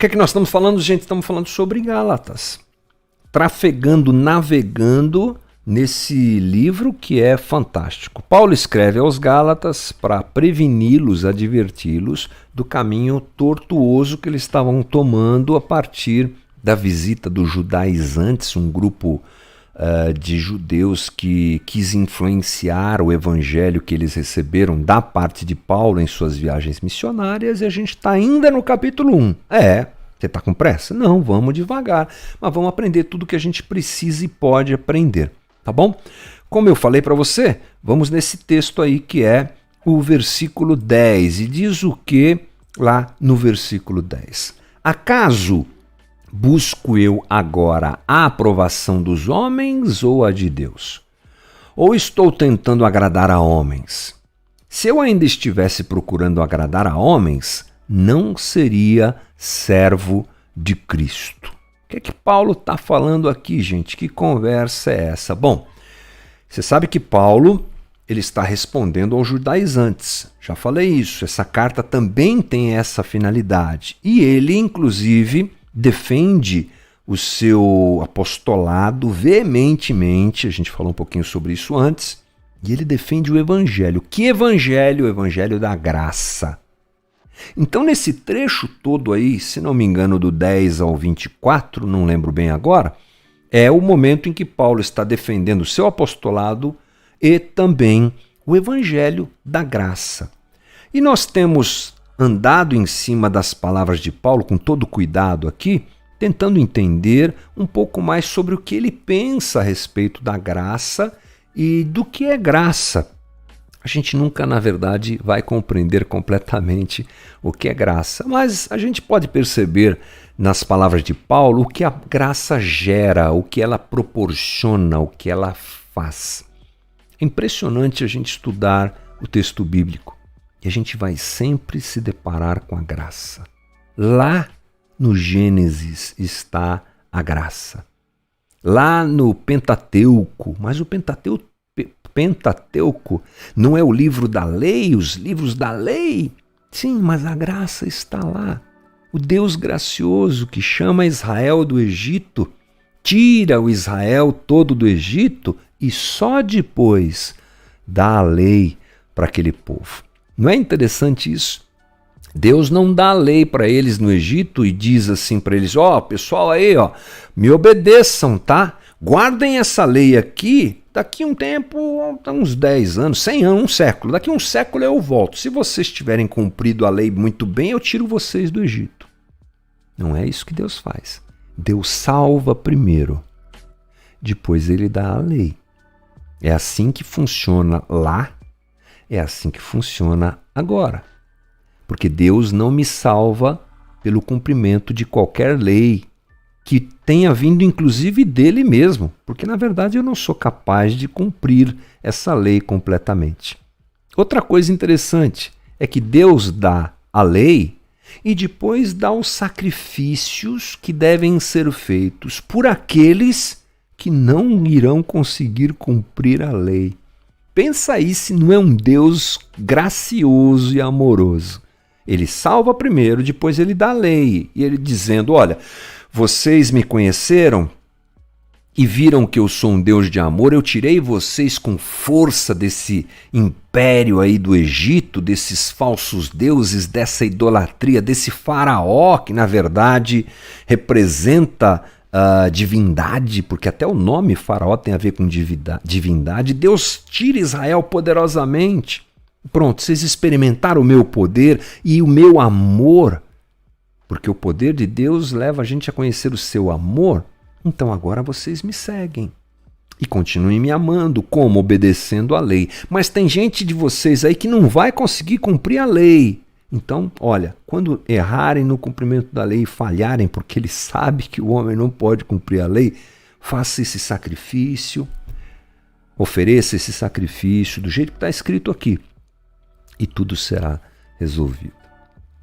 que é que nós estamos falando, gente? Estamos falando sobre Gálatas. Trafegando, navegando nesse livro que é fantástico. Paulo escreve aos Gálatas para preveni-los, adverti-los do caminho tortuoso que eles estavam tomando a partir da visita dos judaizantes, um grupo de judeus que quis influenciar o evangelho que eles receberam da parte de Paulo em suas viagens missionárias, e a gente está ainda no capítulo 1. Você está com pressa? Não, vamos devagar, mas vamos aprender tudo que a gente precisa e pode aprender, tá bom? Como eu falei para você, vamos nesse texto aí que é o versículo 10, e diz o que lá no versículo 10? Acaso busco eu agora a aprovação dos homens ou a de Deus? Ou estou tentando agradar a homens? Se eu ainda estivesse procurando agradar a homens, não seria servo de Cristo. O que é que Paulo está falando aqui, gente? Que conversa é essa? Bom, você sabe que Paulo ele está respondendo aos judaizantes. Já falei isso, essa carta também tem essa finalidade. E ele, inclusive, defende o seu apostolado veementemente, a gente falou um pouquinho sobre isso antes, e ele defende o evangelho. Que evangelho? O evangelho da graça. Então, nesse trecho todo aí, se não me engano, do 10 ao 24, não lembro bem agora, é o momento em que Paulo está defendendo o seu apostolado e também o evangelho da graça. E nós temos andado em cima das palavras de Paulo com todo cuidado aqui, tentando entender um pouco mais sobre o que ele pensa a respeito da graça e do que é graça. A gente nunca, na verdade, vai compreender completamente o que é graça, mas a gente pode perceber nas palavras de Paulo o que a graça gera, o que ela proporciona, o que ela faz. É impressionante a gente estudar o texto bíblico e a gente vai sempre se deparar com a graça. Lá no Gênesis está a graça. Lá no Pentateuco, mas o Pentateuco não é o livro da lei, os livros da lei? Sim, mas a graça está lá. O Deus gracioso que chama Israel do Egito, tira o Israel todo do Egito e só depois dá a lei para aquele povo. Não é interessante isso? Deus não dá a lei para eles no Egito e diz assim para eles, pessoal aí, me obedeçam, tá? Guardem essa lei aqui, daqui um tempo, uns 10 anos, 100 anos, um século. Daqui um século eu volto. Se vocês tiverem cumprido a lei muito bem, eu tiro vocês do Egito. Não é isso que Deus faz. Deus salva primeiro, depois ele dá a lei. É assim que funciona lá, é assim que funciona agora. Porque Deus não me salva pelo cumprimento de qualquer lei que tenha vindo inclusive dele mesmo, porque na verdade eu não sou capaz de cumprir essa lei completamente. Outra coisa interessante é que Deus dá a lei e depois dá os sacrifícios que devem ser feitos por aqueles que não irão conseguir cumprir a lei. Pensa aí se não é um Deus gracioso e amoroso. Ele salva primeiro, depois ele dá a lei. E ele dizendo, olha, vocês me conheceram e viram que eu sou um Deus de amor, eu tirei vocês com força desse império aí do Egito, desses falsos deuses, dessa idolatria, desse faraó que na verdade representa divindade, porque até o nome faraó tem a ver com divindade. Deus tira Israel poderosamente. Pronto, vocês experimentaram o meu poder e o meu amor, porque o poder de Deus leva a gente a conhecer o seu amor. Então agora vocês me seguem e continuem me amando, como? Obedecendo a lei. Mas tem gente de vocês aí que não vai conseguir cumprir a lei. Então, olha, quando errarem no cumprimento da lei e falharem, porque ele sabe que o homem não pode cumprir a lei, faça esse sacrifício, ofereça esse sacrifício do jeito que está escrito aqui e tudo será resolvido.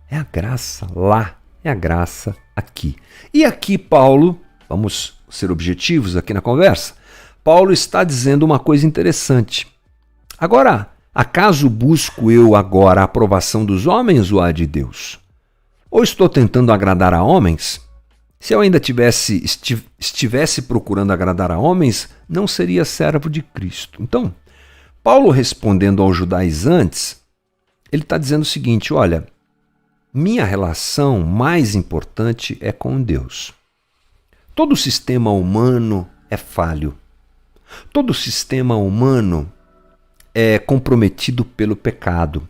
É a graça lá, é a graça aqui. E aqui Paulo, vamos ser objetivos aqui na conversa, Paulo está dizendo uma coisa interessante. Agora, acaso busco eu agora a aprovação dos homens ou a de Deus? Ou estou tentando agradar a homens? Se eu ainda estivesse procurando agradar a homens, não seria servo de Cristo. Então, Paulo respondendo aos judaizantes, ele está dizendo o seguinte, olha, minha relação mais importante é com Deus. Todo sistema humano é falho. Todo sistema humano é comprometido pelo pecado.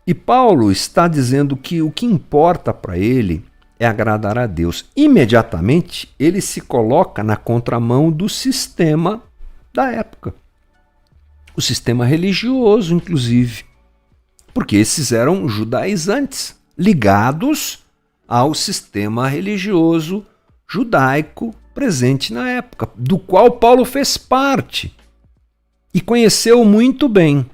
E Paulo está dizendo que o que importa para ele é agradar a Deus. Imediatamente, ele se coloca na contramão do sistema da época. O sistema religioso, inclusive. Porque esses eram judaizantes, ligados ao sistema religioso judaico presente na época, do qual Paulo fez parte e conheceu muito bem.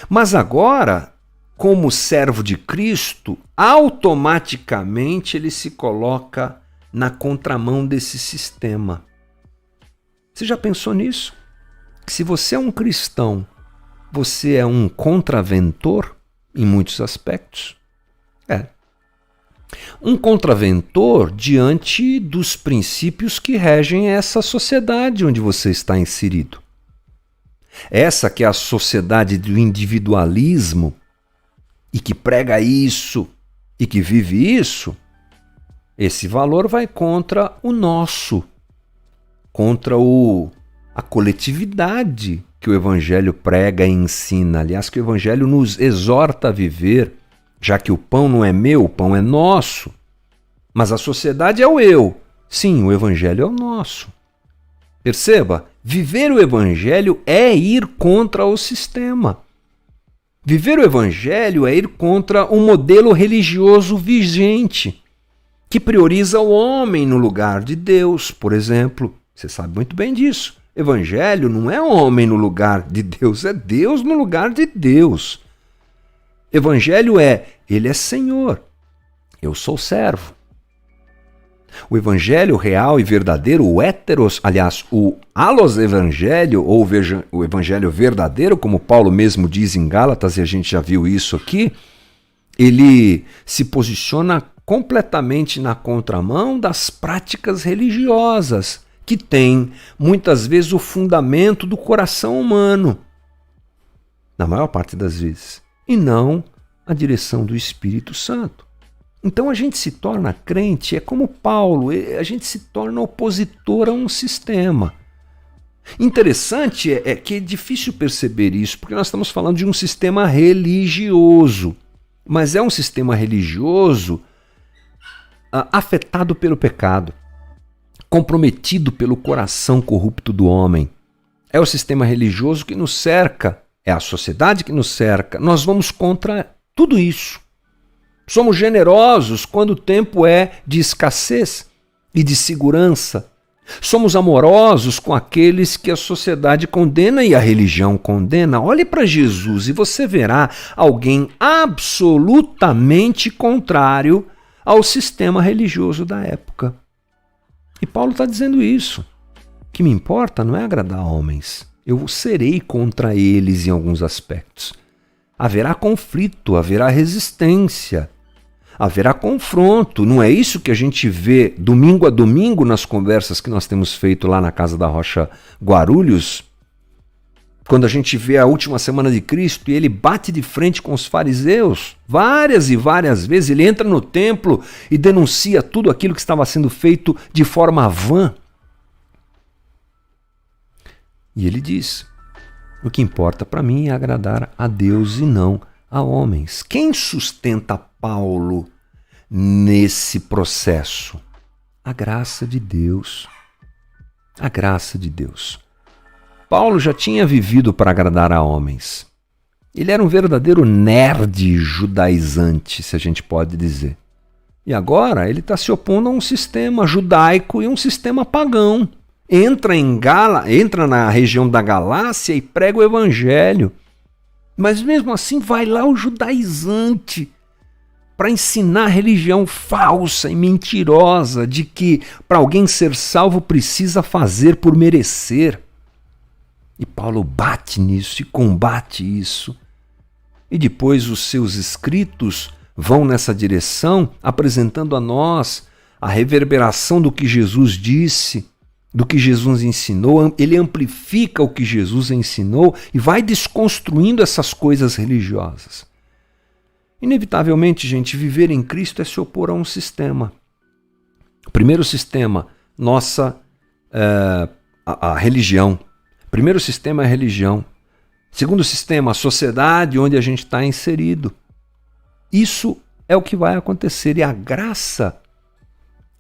Mas agora, como servo de Cristo, automaticamente ele se coloca na contramão desse sistema. Você já pensou nisso? Que se você é um cristão, você é um contraventor em muitos aspectos? É. Um contraventor diante dos princípios que regem essa sociedade onde você está inserido. Essa que é a sociedade do individualismo e que prega isso e que vive isso, esse valor vai contra o nosso, contra a coletividade que o Evangelho prega e ensina. Aliás, que o Evangelho nos exorta a viver, já que o pão não é meu, o pão é nosso. Mas a sociedade é o eu. Sim, o Evangelho é o nosso. Perceba, viver o Evangelho é ir contra o sistema. Viver o Evangelho é ir contra um modelo religioso vigente, que prioriza o homem no lugar de Deus, por exemplo. Você sabe muito bem disso. Evangelho não é homem no lugar de Deus, é Deus no lugar de Deus. Evangelho é, ele é Senhor, eu sou servo. O evangelho real e verdadeiro, o heteros, aliás, o allos evangelho, ou o evangelho verdadeiro, como Paulo mesmo diz em Gálatas, e a gente já viu isso aqui, ele se posiciona completamente na contramão das práticas religiosas, que têm, muitas vezes, o fundamento do coração humano, na maior parte das vezes, e não a direção do Espírito Santo. Então a gente se torna crente, é como Paulo, a gente se torna opositor a um sistema. Interessante é que é difícil perceber isso, porque nós estamos falando de um sistema religioso, mas é um sistema religioso afetado pelo pecado, comprometido pelo coração corrupto do homem. É o sistema religioso que nos cerca, é a sociedade que nos cerca. Nós vamos contra tudo isso. Somos generosos quando o tempo é de escassez e de segurança. Somos amorosos com aqueles que a sociedade condena e a religião condena. Olhe para Jesus e você verá alguém absolutamente contrário ao sistema religioso da época. E Paulo está dizendo isso. O que me importa não é agradar homens. Eu serei contra eles em alguns aspectos. Haverá conflito, haverá resistência. Haverá confronto, não é isso que a gente vê domingo a domingo nas conversas que nós temos feito lá na Casa da Rocha Guarulhos? Quando a gente vê a última semana de Cristo e ele bate de frente com os fariseus, várias e várias vezes, ele entra no templo e denuncia tudo aquilo que estava sendo feito de forma vã. E ele diz, o que importa para mim é agradar a Deus e não a homens. Quem sustenta Paulo nesse processo? A graça de Deus. A graça de Deus. Paulo já tinha vivido para agradar a homens. Ele era um verdadeiro nerd judaizante, se a gente pode dizer. E agora ele está se opondo a um sistema judaico e um sistema pagão. Entra na região da Galácia e prega o evangelho. Mas mesmo assim vai lá o judaizante para ensinar a religião falsa e mentirosa de que para alguém ser salvo precisa fazer por merecer. E Paulo bate nisso e combate isso. E depois os seus escritos vão nessa direção, apresentando a nós a reverberação do que Jesus disse, do que Jesus ensinou. Ele amplifica o que Jesus ensinou e vai desconstruindo essas coisas religiosas. Inevitavelmente, gente, viver em Cristo é se opor a um sistema. O primeiro sistema, a religião. O primeiro sistema é a religião. Segundo sistema, a sociedade onde a gente está inserido. Isso é o que vai acontecer e a graça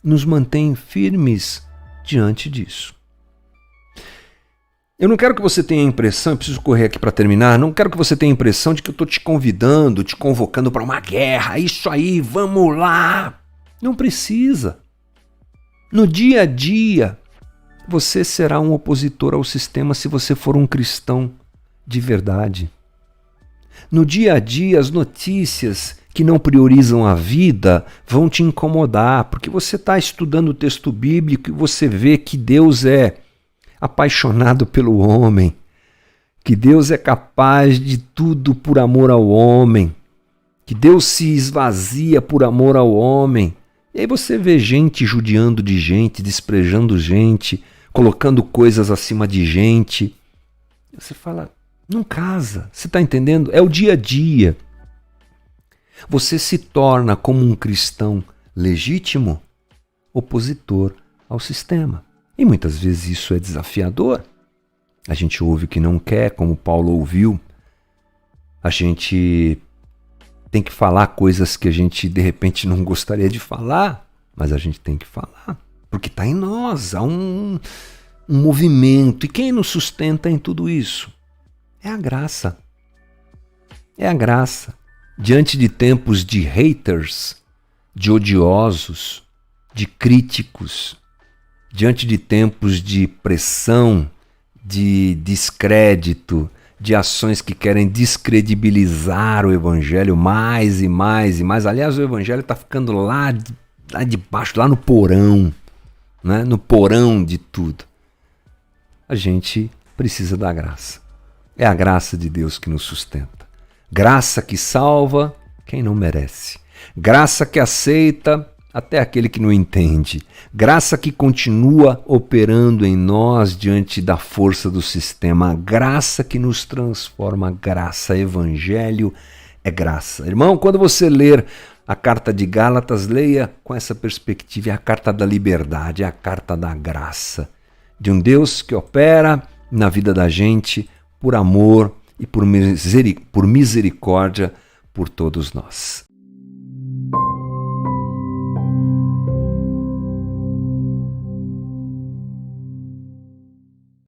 nos mantém firmes diante disso. Eu não quero que você tenha a impressão, eu preciso correr aqui para terminar, não quero que você tenha a impressão de que eu estou te convidando, te convocando para uma guerra, isso aí, vamos lá. Não precisa. No dia a dia, você será um opositor ao sistema se você for um cristão de verdade. No dia a dia, as notícias que não priorizam a vida vão te incomodar, porque você está estudando o texto bíblico e você vê que Deus é apaixonado pelo homem, que Deus é capaz de tudo por amor ao homem, que Deus se esvazia por amor ao homem. E aí você vê gente judiando de gente, desprezando gente, colocando coisas acima de gente. Você fala, não casa, você está entendendo? É o dia a dia. Você se torna, como um cristão legítimo, opositor ao sistema. E muitas vezes isso é desafiador. A gente ouve o que não quer, como Paulo ouviu. A gente tem que falar coisas que a gente de repente não gostaria de falar, mas a gente tem que falar, porque está em nós, há um movimento. E quem nos sustenta em tudo isso? É a graça. É a graça. Diante de tempos de haters, de odiosos, de críticos, diante de tempos de pressão, de descrédito, de ações que querem descredibilizar o Evangelho mais e mais e mais. Aliás, o Evangelho está ficando lá de baixo, lá no porão, né? No porão de tudo. A gente precisa da graça. É a graça de Deus que nos sustenta. Graça que salva quem não merece. Graça que aceita até aquele que não entende. Graça que continua operando em nós diante da força do sistema. Graça que nos transforma. Graça, evangelho é graça. Irmão, quando você ler a carta de Gálatas, leia com essa perspectiva. É a carta da liberdade, é a carta da graça. De um Deus que opera na vida da gente por amor e por misericórdia por todos nós.